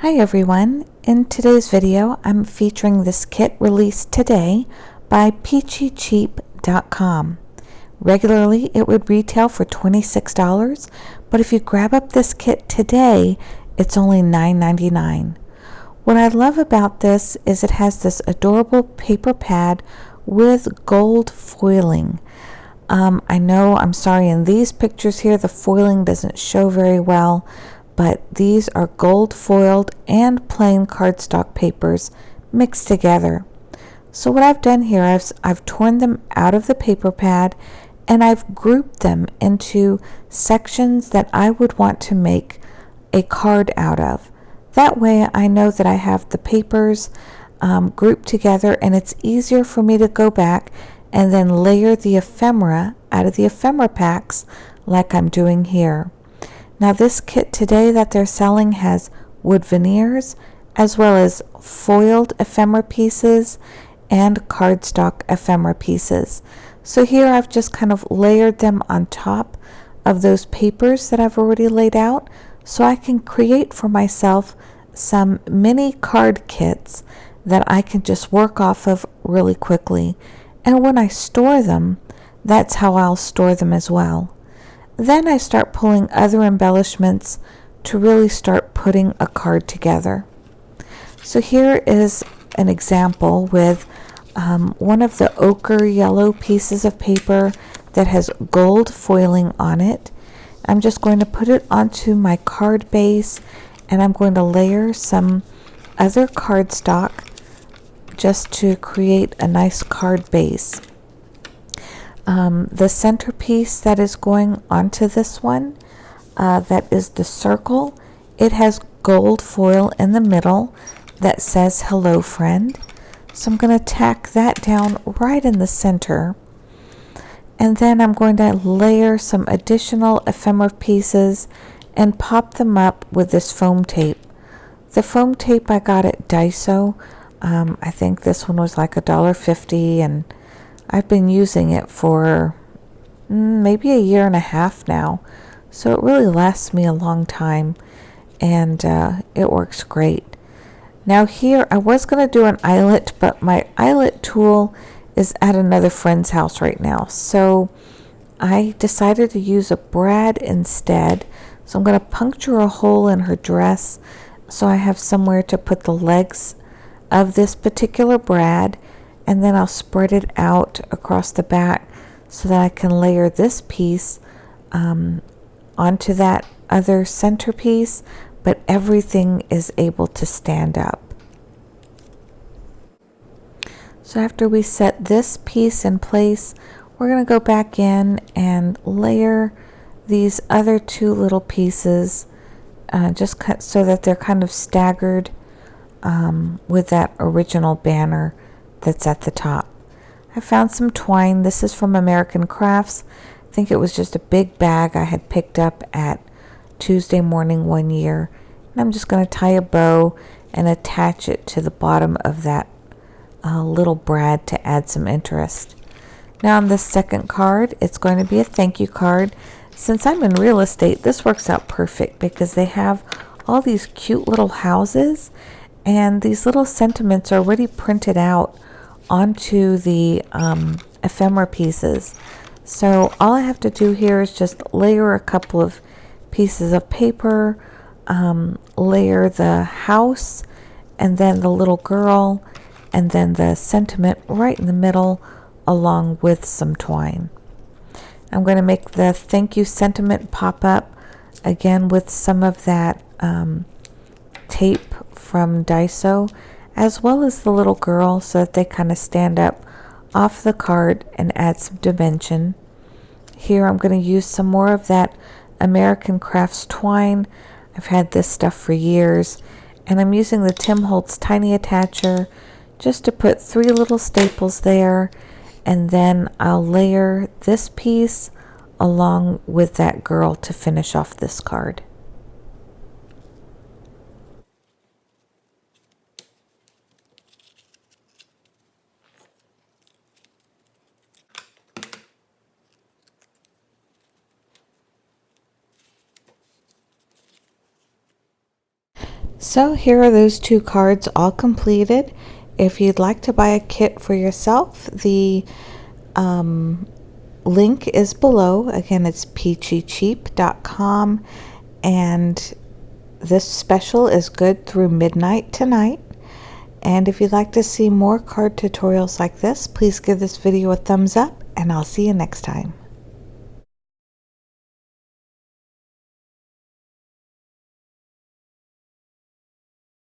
Hi everyone, in today's video I'm featuring this kit released today by peachycheap.com. Regularly it would retail for $26, but if you grab up this kit today it's only $9.99. What I love about this is it has this adorable paper pad with gold foiling. I'm sorry, in these pictures here the foiling doesn't show very well, but these are gold foiled and plain cardstock papers mixed together. So what I've done here, I've torn them out of the paper pad and I've grouped them into sections that I would want to make a card out of. That way I know that I have the papers grouped together and it's easier for me to go back and then layer the ephemera out of the ephemera packs like I'm doing here. Now this kit today that they're selling has wood veneers as well as foiled ephemera pieces and cardstock ephemera pieces. So here I've just kind of layered them on top of those papers that I've already laid out so I can create for myself some mini card kits that I can just work off of really quickly. And when I store them, that's how I'll store them as well. Then I start pulling other embellishments to really start putting a card together. So here is an example with one of the ochre yellow pieces of paper that has gold foiling on it. I'm just going to put it onto my card base and I'm going to layer some other cardstock just to create a nice card base. The centerpiece that is going onto this one, that is the circle. It has gold foil in the middle that says hello friend. So I'm going to tack that down right in the center. And then I'm going to layer some additional ephemera pieces and pop them up with this foam tape. The foam tape I got at Daiso. I think this one was like $1.50 and I've been using it for maybe a year and a half now, so it really lasts me a long time and it works great. Now here I was going to do an eyelet, but my eyelet tool is at another friend's house right now, so I decided to use a brad instead. So I'm going to puncture a hole in her dress so I have somewhere to put the legs of this particular brad, and then I'll spread it out across the back so that I can layer this piece onto that other centerpiece, but everything is able to stand up. So after we set this piece in place, we're going to go back in and layer these other two little pieces just so that they're kind of staggered with that original banner that's at the top. I found some twine. This is from American Crafts. I think it was just a big bag I had picked up at Tuesday Morning one year. And I'm just going to tie a bow and attach it to the bottom of that little brad to add some interest. Now on this second card, it's going to be a thank you card. Since I'm in real estate, this works out perfect because they have all these cute little houses and these little sentiments are already printed out onto the ephemera pieces. So all I have to do here is just layer a couple of pieces of paper, layer the house and then the little girl and then the sentiment right in the middle along with some twine. I'm going to make the thank you sentiment pop up again with some of that tape from Daiso, as well as the little girl, so that they kind of stand up off the card and add some dimension. Here I'm going to use some more of that American Crafts twine. I've had this stuff for years, and I'm using the Tim Holtz tiny attacher just to put 3 little staples there, and then I'll layer this piece along with that girl to finish off this card. So here are those two cards all completed. If you'd like to buy a kit for yourself, the link is below. Again, it's peachycheap.com, and this special is good through midnight tonight. And if you'd like to see more card tutorials like this, please give this video a thumbs up, and I'll see you next time.